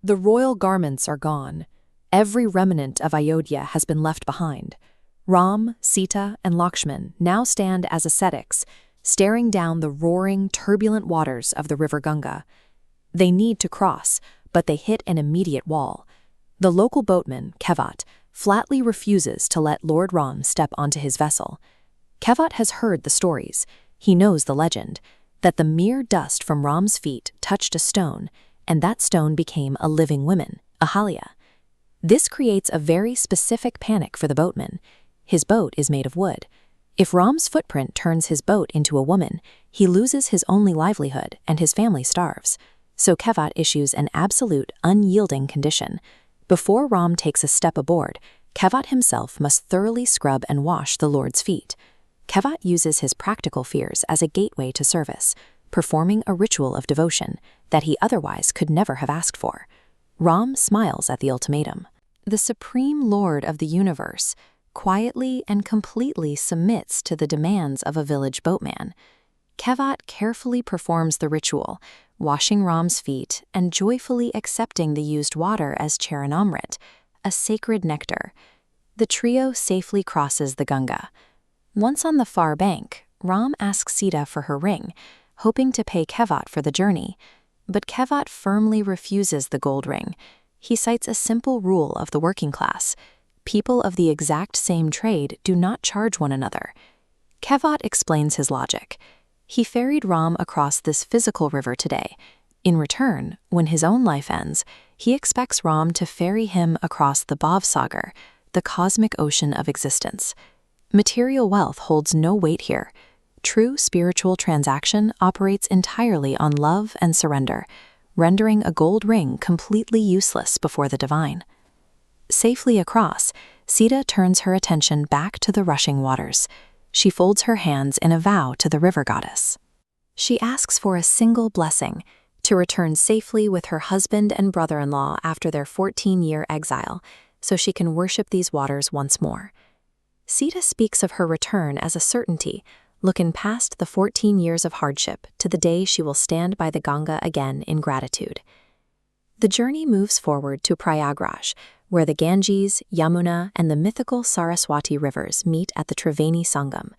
The royal garments are gone. Every remnant of Ayodhya has been left behind. Ram, Sita, and Lakshman now stand as ascetics, staring down the roaring, turbulent waters of the river Ganga. They need to cross, but they hit an immediate wall. The local boatman, Kevat, flatly refuses to let Lord Ram step onto his vessel. Kevat has heard the stories. He knows the legend, that the mere dust from Ram's feet touched a stone, and that stone became a living woman, Ahalya. This creates a very specific panic for the boatman. His boat is made of wood. If Ram's footprint turns his boat into a woman, he loses his only livelihood and his family starves. So Kevat issues an absolute, unyielding condition. Before Ram takes a step aboard, Kevat himself must thoroughly scrub and wash the Lord's feet. Kevat uses his practical fears as a gateway to service, performing a ritual of devotion that he otherwise could never have asked for. Ram smiles at the ultimatum. The Supreme Lord of the universe quietly and completely submits to the demands of a village boatman. Kevat carefully performs the ritual, washing Ram's feet and joyfully accepting the used water as charanamrit, a sacred nectar. The trio safely crosses the Ganga. Once on the far bank, Ram asks Sita for her ring, hoping to pay Kevat for the journey. But Kevat firmly refuses the gold ring. He cites a simple rule of the working class. People of the exact same trade do not charge one another. Kevat explains his logic. He ferried Ram across this physical river today. In return, when his own life ends, he expects Ram to ferry him across the Bhavsagar, the cosmic ocean of existence. Material wealth holds no weight here. True spiritual transaction operates entirely on love and surrender, rendering a gold ring completely useless before the divine. Safely across, Sita turns her attention back to the rushing waters. She folds her hands in a vow to the river goddess. She asks for a single blessing, to return safely with her husband and brother-in-law after their 14-year exile, so she can worship these waters once more. Sita speaks of her return as a certainty, looking past the 14 years of hardship to the day she will stand by the Ganga again in gratitude. The journey moves forward to Prayagraj, where the Ganges, Yamuna, and the mythical Saraswati rivers meet at the Triveni Sangam.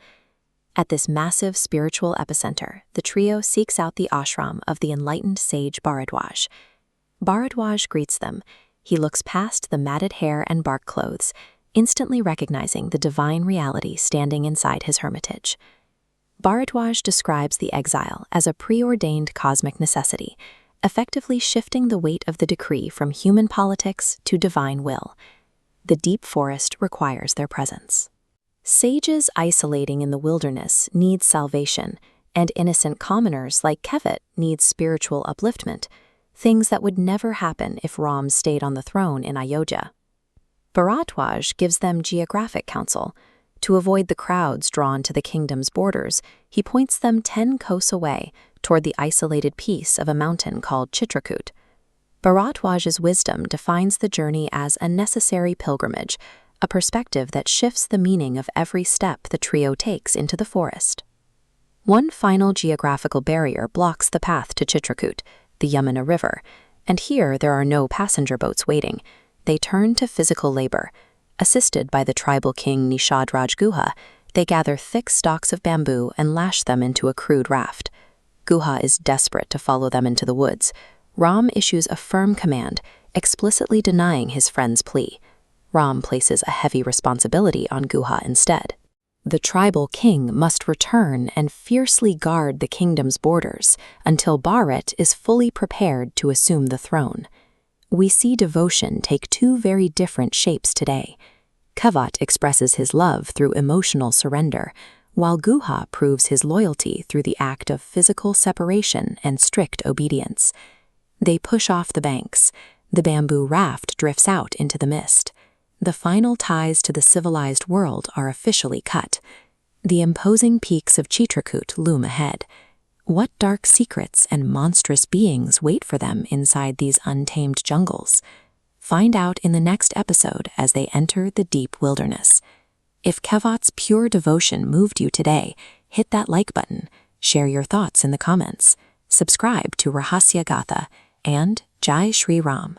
At this massive spiritual epicenter, the trio seeks out the ashram of the enlightened sage Bharadwaj. Bharadwaj greets them. He looks past the matted hair and bark clothes, instantly recognizing the divine reality standing inside his hermitage. Bharadwaj describes the exile as a preordained cosmic necessity, effectively shifting the weight of the decree from human politics to divine will. The deep forest requires their presence. Sages isolating in the wilderness need salvation, and innocent commoners like Kevat need spiritual upliftment, things that would never happen if Ram stayed on the throne in Ayodhya. Bharadwaj gives them geographic counsel. To avoid the crowds drawn to the kingdom's borders, he points them 10 kos away toward the isolated piece of a mountain called Chitrakoot. Bharadwaj's wisdom defines the journey as a necessary pilgrimage, a perspective that shifts the meaning of every step the trio takes into the forest. One final geographical barrier blocks the path to Chitrakoot, the Yamuna River, and here there are no passenger boats waiting. They turn to physical labor. Assisted by the tribal king Nishadraj Guha, they gather thick stalks of bamboo and lash them into a crude raft. Guha is desperate to follow them into the woods. Ram issues a firm command, explicitly denying his friend's plea. Ram places a heavy responsibility on Guha instead. The tribal king must return and fiercely guard the kingdom's borders until Bharat is fully prepared to assume the throne. We see devotion take two very different shapes today. Kevat expresses his love through emotional surrender, while Guha proves his loyalty through the act of physical separation and strict obedience. They push off the banks. The bamboo raft drifts out into the mist. The final ties to the civilized world are officially cut. The imposing peaks of Chitrakoot loom ahead. What dark secrets and monstrous beings wait for them inside these untamed jungles? Find out in the next episode as they enter the deep wilderness. If Kevat's pure devotion moved you today, hit that like button, share your thoughts in the comments, subscribe to Rahasya Gatha, and Jai Shri Ram.